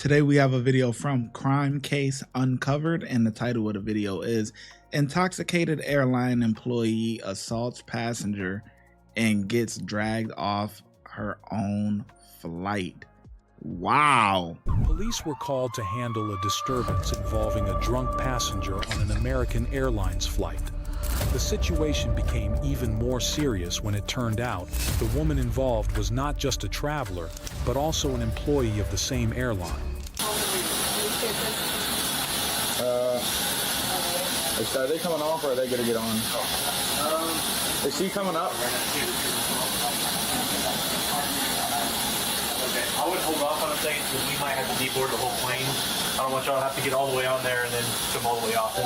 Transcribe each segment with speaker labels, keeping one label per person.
Speaker 1: Today we have a video from Crime Case Uncovered, and the title of the video is Intoxicated Airline Employee Assaults Passenger and Gets Dragged Off Her Own Flight. Wow.
Speaker 2: Police were called to handle a disturbance involving a drunk passenger on an American Airlines flight. The situation became even more serious when it turned out the woman involved was not just a traveler, but also an employee of the same airline.
Speaker 3: Are they coming off or are they going to get on? Is she coming up?
Speaker 4: Okay, I would hold off on a second because we might have to deboard the whole plane. I don't want y'all to have to get all the way on there and then come all the way off.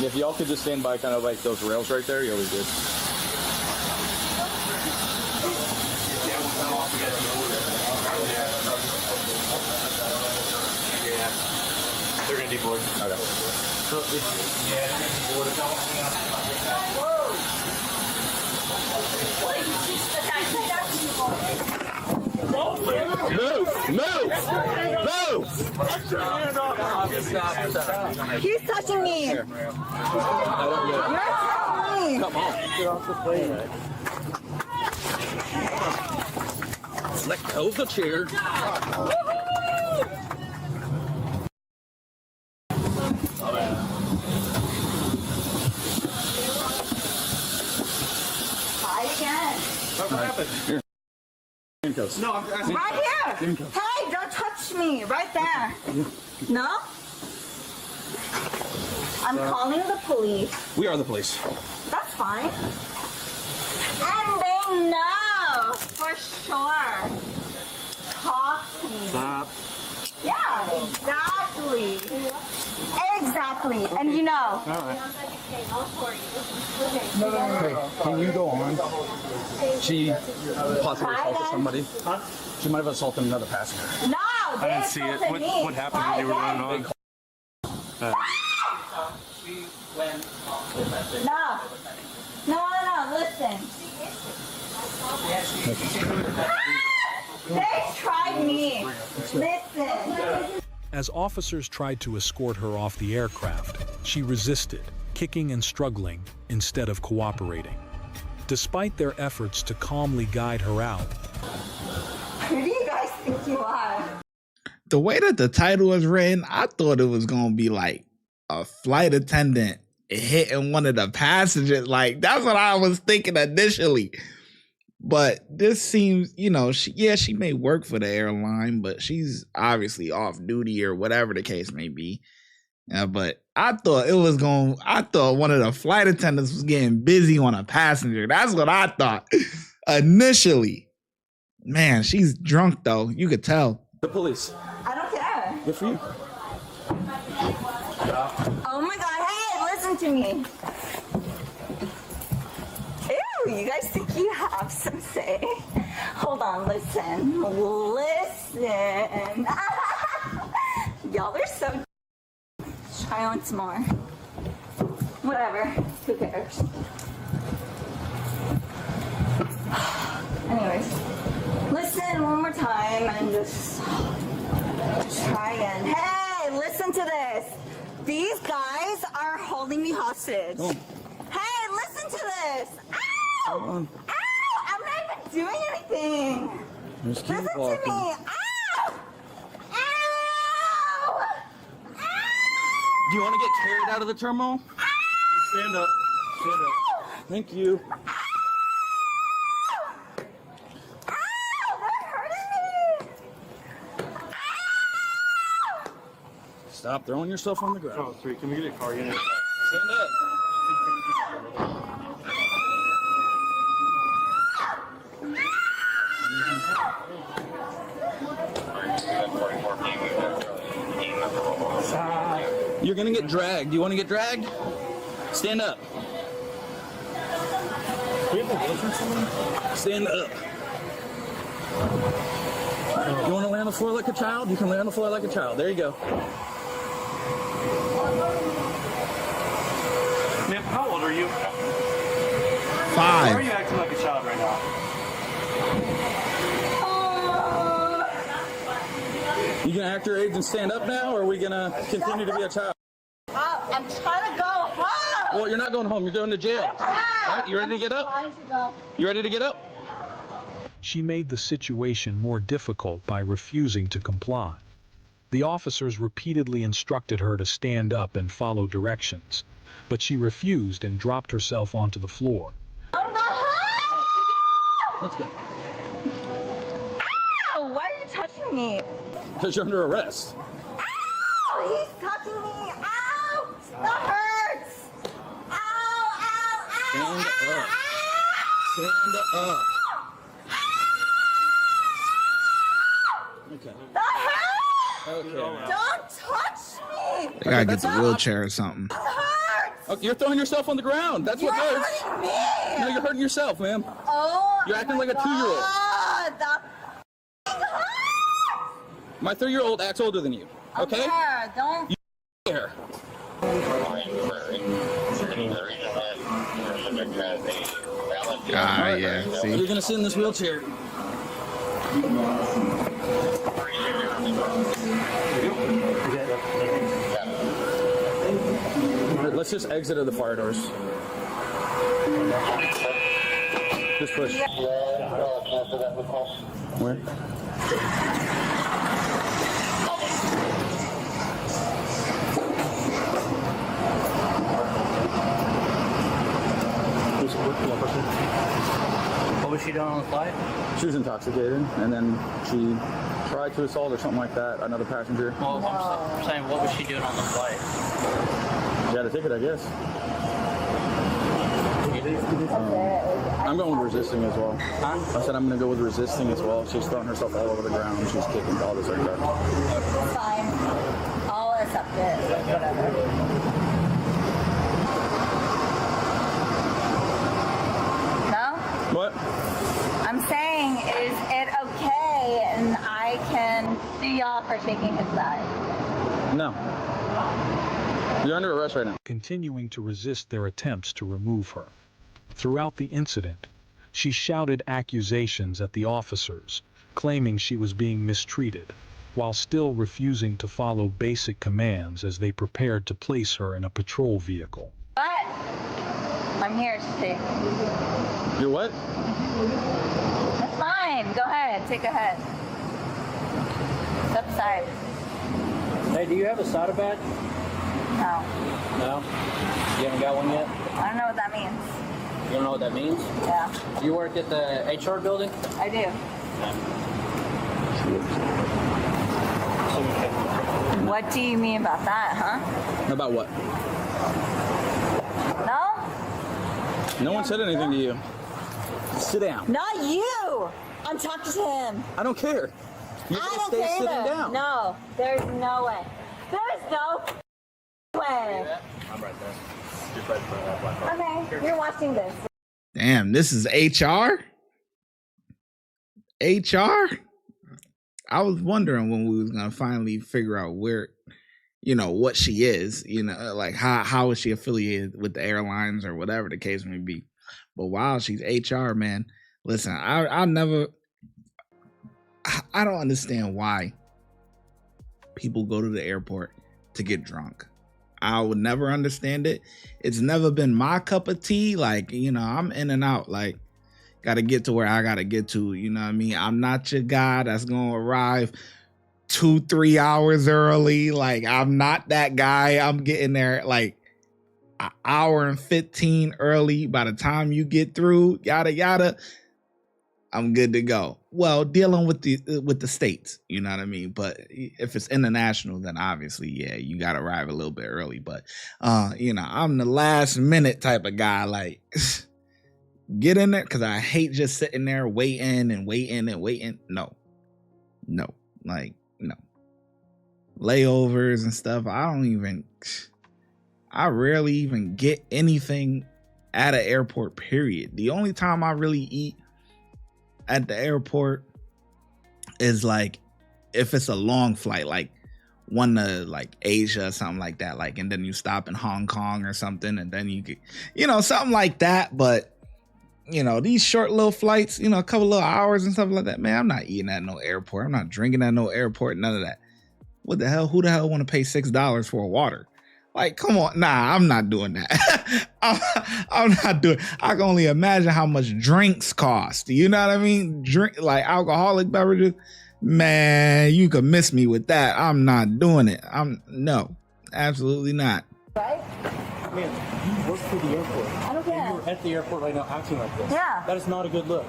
Speaker 3: If y'all could just stand by kind of like those rails right there, you'll be good.
Speaker 4: Yeah, they're going to deboard.
Speaker 3: Okay.
Speaker 4: Yeah, they're going to
Speaker 3: Move!
Speaker 5: He's touching me. You're touching me.
Speaker 3: Come on. Get off the plane. Let go of the chair.
Speaker 5: Try again.
Speaker 4: What happened?
Speaker 3: Here. Handcuffs.
Speaker 4: No, I'm asking.
Speaker 5: Right here. Hey, don't touch me. Right there. No? I'm calling the police.
Speaker 3: We are the police.
Speaker 5: That's fine. And they know for sure. Talk to me.
Speaker 3: Stop.
Speaker 5: Yeah, exactly. Exactly. And you know.
Speaker 3: All right. Hey, can you go on? She possibly assaulted somebody. Huh? She might have assaulted another passenger.
Speaker 5: No,
Speaker 4: I didn't see it. What happened when you were running on?
Speaker 5: No, listen. They tried me. Listen.
Speaker 2: As officers tried to escort her off the aircraft, she resisted, kicking and struggling instead of cooperating. Despite their efforts to calmly guide her out,
Speaker 5: Who do you guys think you are?
Speaker 1: The way that the title was written, I thought it was going to be like a flight attendant hitting one of the passengers. Like, that's what I was thinking initially. But this seems, you know, she may work for the airline, but she's obviously off duty or whatever the case may be. But I thought one of the flight attendants was getting busy on a passenger. That's what I thought initially. Man, she's drunk though. You could tell.
Speaker 3: The police.
Speaker 5: I don't care.
Speaker 3: Good for you.
Speaker 5: Oh my god, hey, listen to me. Ew, you guys think you have some say? Hold on, listen. Y'all are so. Try once more. Whatever, who cares? Anyways, listen one more time and just try again. Hey, listen to this. These guys are holding me hostage.
Speaker 3: Oh.
Speaker 5: Hey, listen to this. Ow! Ow! I'm not even doing anything.
Speaker 3: Just keep
Speaker 5: Listen
Speaker 3: walking.
Speaker 5: to me. Ow! Ow! Ow!
Speaker 3: Do you want to get carried out of the terminal?
Speaker 4: Stand up. Stand up.
Speaker 3: Thank you. Stop throwing yourself on the ground.
Speaker 4: Oh, sweet. Can we get a car unit?
Speaker 3: Stand up. You're gonna get dragged. Do you want to get dragged? Stand up. Stand up. You want to lay on the floor like a child? You can lay on the floor like a child. There you go.
Speaker 4: Ma'am, how old are you?
Speaker 1: 5.
Speaker 4: Why are you acting like a child right now?
Speaker 3: You gonna act your age and stand up now, or are we gonna continue to be a child?
Speaker 5: Oh, I'm trying to go home.
Speaker 3: Well, you're not going home. You're going to jail. All right, you ready to get up? You ready to get up?
Speaker 2: She made the situation more difficult by refusing to comply. The officers repeatedly instructed her to stand up and follow directions, but she refused and dropped herself onto the floor.
Speaker 3: Let's go.
Speaker 5: Ow, why are you touching me?
Speaker 3: Because you're under arrest.
Speaker 5: Ow, he's touching me. Ow, that hurts. Ow, ow, ow.
Speaker 3: Stand up. Stand up. Okay.
Speaker 5: That hurts.
Speaker 3: Okay.
Speaker 5: Don't touch me.
Speaker 1: They gotta get the wheelchair or something.
Speaker 5: That hurts.
Speaker 3: Okay, you're throwing yourself on the ground. That's what
Speaker 5: You're
Speaker 3: hurts.
Speaker 5: hurting me.
Speaker 3: No, you're hurting yourself, ma'am.
Speaker 5: Oh,
Speaker 3: You're acting
Speaker 5: my
Speaker 3: like a 2-year-old.
Speaker 5: God, that hurts.
Speaker 3: My 3-year-old acts older than you. Okay?
Speaker 5: There, don't.
Speaker 3: Here.
Speaker 1: Ah, yeah. See,
Speaker 3: You're gonna sit in this wheelchair. Let's just exit at the fire doors. Just push. Where?
Speaker 6: What was she doing on the flight?
Speaker 3: She was intoxicated, and then she tried to assault or something like that, another passenger.
Speaker 6: Well, I'm saying, what was she doing on the flight?
Speaker 3: She had a ticket, I guess. I'm going with resisting as well.
Speaker 6: Huh?
Speaker 3: I said I'm going to go with resisting as well. She's throwing herself all over the ground. She's kicking all this like that.
Speaker 5: It's fine. I'll accept it. Whatever. No?
Speaker 3: What?
Speaker 5: I'm saying, is it okay and I can sue y'all for shaking his side?
Speaker 3: No. You're under arrest right now.
Speaker 2: Continuing to resist their attempts to remove her. Throughout the incident, she shouted accusations at the officers, claiming she was being mistreated, while still refusing to follow basic commands as they prepared to place her in a patrol vehicle.
Speaker 5: But I'm here to take.
Speaker 3: You're what?
Speaker 5: That's fine. Go ahead. Take a head. Step aside.
Speaker 6: Hey, do you have a SATA badge?
Speaker 5: No.
Speaker 6: No? You haven't got one yet?
Speaker 5: I don't know what that means.
Speaker 6: You don't know what that means?
Speaker 5: Yeah,
Speaker 6: You work at the HR building?
Speaker 5: I do. What do you mean about that, huh?
Speaker 3: About what?
Speaker 5: No?
Speaker 3: No one said anything to you. Sit down.
Speaker 5: Not you! I'm talking to him.
Speaker 3: I don't care. You're
Speaker 5: I
Speaker 3: going to
Speaker 5: don't
Speaker 3: stay
Speaker 5: care
Speaker 3: sitting
Speaker 5: either.
Speaker 3: down.
Speaker 5: No, there's no way. There's no way.
Speaker 4: I'm right there. Just right in front of that black car.
Speaker 5: Okay, you're watching this.
Speaker 1: damn, this is HR? HR? I was wondering when we was gonna finally figure out where, what she is, like how is she affiliated with the airlines or whatever the case may be. But wow, she's HR, man. Listen, I don't understand why people go to the airport to get drunk. I would never understand it. It's never been my cup of tea. Like, I'm in and out. Like, got to get to where I got to get to. You know what I mean? I'm not your guy that's going to arrive 2-3 hours early. Like, I'm not that guy. I'm getting there like an hour and 15 early. By the time you get through, yada, yada, I'm good to go. Well, dealing with the states, you know what I mean? But if it's international, then obviously, yeah, you got to arrive a little bit early. But, I'm the last minute type of guy. Like, get in there, because I hate just sitting there waiting. No. Like, no. Layovers and stuff. I rarely even get anything at an airport, period. The only time I really eat at the airport is like if it's a long flight, like one to like Asia or something like that, like, and then you stop in Hong Kong or something, and then you get, something like that. But these short little flights, a couple little hours and stuff like that, man, I'm not eating at no airport. I'm not drinking at no airport, none of that. What the hell? Who the hell want to pay $6 for a water? Like, come on. Nah, I'm not doing that. I'm not doing. I can only imagine how much drinks cost. You know what I mean? Drink, like alcoholic beverages. Man, you could miss me with that. I'm not doing it. No, absolutely not.
Speaker 5: Right?
Speaker 6: Man, you work for the airport.
Speaker 5: I don't care.
Speaker 6: And you're at the airport right now acting like this.
Speaker 5: Yeah.
Speaker 6: That is not a good look.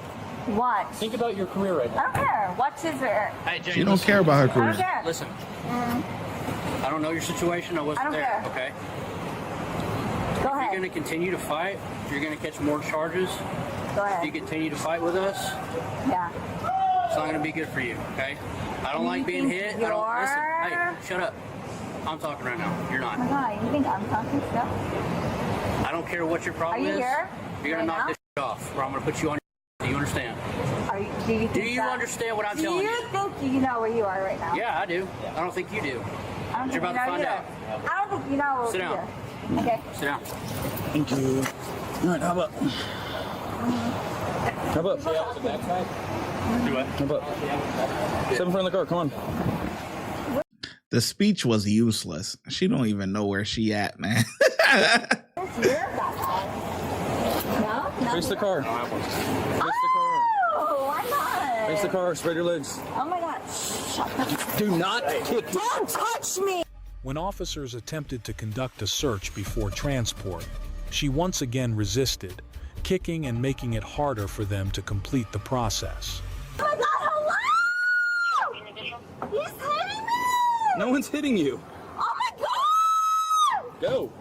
Speaker 5: What?
Speaker 6: Think about your career right
Speaker 5: I
Speaker 6: now.
Speaker 5: don't care. What's his career?
Speaker 6: Hey, Jay,
Speaker 1: She don't care about her
Speaker 5: I don't
Speaker 1: career.
Speaker 5: care.
Speaker 6: Listen, I don't know your situation. I wasn't
Speaker 5: I don't
Speaker 6: there.
Speaker 5: care.
Speaker 6: Okay.
Speaker 5: Go
Speaker 6: If you're
Speaker 5: ahead.
Speaker 6: going to continue to fight, you're going to catch more charges.
Speaker 5: Go
Speaker 6: If you
Speaker 5: ahead.
Speaker 6: continue to fight with us,
Speaker 5: Yeah.
Speaker 6: it's not going to be good for you. Okay. I don't like being
Speaker 5: think
Speaker 6: hit. I don't listen.
Speaker 5: you're-
Speaker 6: Hey, shut up. I'm talking right now. You're
Speaker 5: Oh my
Speaker 6: not.
Speaker 5: God, you think I'm talking stuff?
Speaker 6: I don't care what your problem
Speaker 5: Are you
Speaker 6: is.
Speaker 5: here
Speaker 6: You're
Speaker 5: right
Speaker 6: going to knock
Speaker 5: now?
Speaker 6: this shit off, or I'm going to put you on. Do you understand?
Speaker 5: Do you think
Speaker 6: Do you
Speaker 5: that-
Speaker 6: understand what I'm
Speaker 5: Do
Speaker 6: telling
Speaker 5: you
Speaker 6: you?
Speaker 5: think you know where you are right now?
Speaker 6: Yeah, I do. I don't think you do.
Speaker 5: I don't
Speaker 6: You're
Speaker 5: think
Speaker 6: about
Speaker 5: you
Speaker 6: to
Speaker 5: know
Speaker 6: find
Speaker 5: either.
Speaker 6: out.
Speaker 5: I don't think you know
Speaker 6: Sit down.
Speaker 5: either. Okay.
Speaker 6: Sit down.
Speaker 3: Thank you. All right, how about? How about?
Speaker 6: Do what?
Speaker 3: How about? Sit in front of the car. Come on.
Speaker 1: The speech was useless. She don't even know where she at, man.
Speaker 5: It's your guy. No?
Speaker 3: Face the car.
Speaker 6: I don't have one.
Speaker 3: Face the car.
Speaker 5: Oh, why not?
Speaker 3: Face the car. Spread your legs.
Speaker 5: Oh my God. Shut the...
Speaker 3: Do not kick.
Speaker 5: Don't touch me!
Speaker 2: When officers attempted to conduct a search before transport, she once again resisted, kicking and making it harder for them to complete the process.
Speaker 5: Oh my God, hello! He's hitting me!
Speaker 3: No one's hitting you.
Speaker 5: Oh my God!
Speaker 3: Go.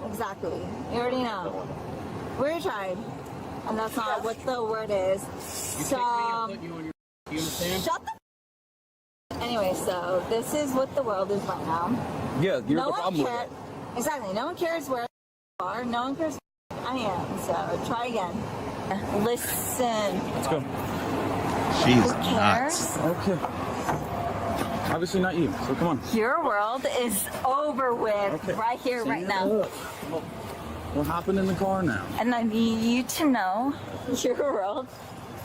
Speaker 5: Exactly. You already know. We tried. And that's not what the word is. So,
Speaker 6: You understand?
Speaker 5: shut the... Anyway, so this is what the world is right now.
Speaker 3: Yeah, you're
Speaker 5: No
Speaker 3: the
Speaker 5: one
Speaker 3: problem with
Speaker 5: cares.
Speaker 3: it.
Speaker 5: Exactly. No one cares where you are. No one cares where I am. So try again. Listen.
Speaker 3: Let's go.
Speaker 1: She's
Speaker 5: Who
Speaker 1: nuts.
Speaker 5: cares?
Speaker 3: Okay. Obviously not you. So come on.
Speaker 5: Your world is over with
Speaker 3: Okay.
Speaker 5: right here, right now.
Speaker 3: We're hopping in the car now.
Speaker 5: And I need you to know your world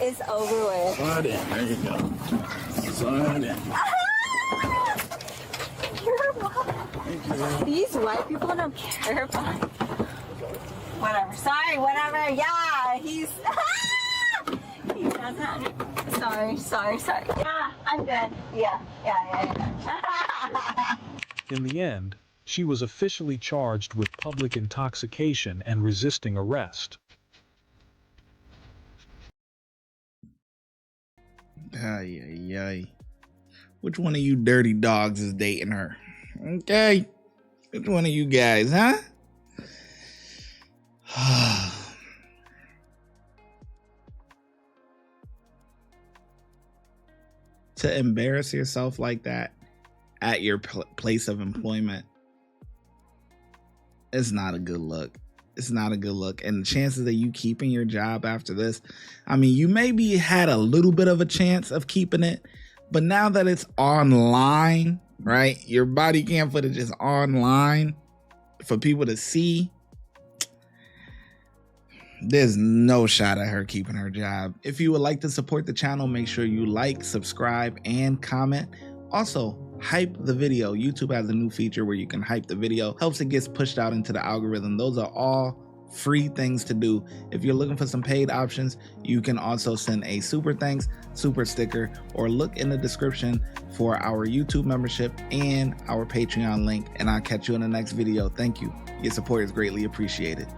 Speaker 5: is over with.
Speaker 3: Slide in. There you go. Slide in.
Speaker 5: Your world. These white people don't care about whatever. Sorry, whatever. Yeah, he's he doesn't. Sorry. Yeah, I'm good. Yeah.
Speaker 2: In the end, she was officially charged with public intoxication and resisting arrest.
Speaker 1: Ay. Which one of you dirty dogs is dating her? Okay. Which one of you guys, huh? To embarrass yourself like that at your place of employment, it's not a good look. It's not a good look. And the chances of you keeping your job after this, I mean, you maybe had a little bit of a chance of keeping it, but now that it's online, right? Your body cam footage is online for people to see. There's no shot at her keeping her job. If you would like to support the channel, make sure you like, subscribe, and comment. Also, hype the video. YouTube has a new feature where you can hype the video. Helps it gets pushed out into the algorithm. Those are all free things to do. If you're looking for some paid options, you can also send a super thanks, super sticker, or look in the description for our YouTube membership and our Patreon link. And I'll catch you in the next video. Thank you. Your support is greatly appreciated.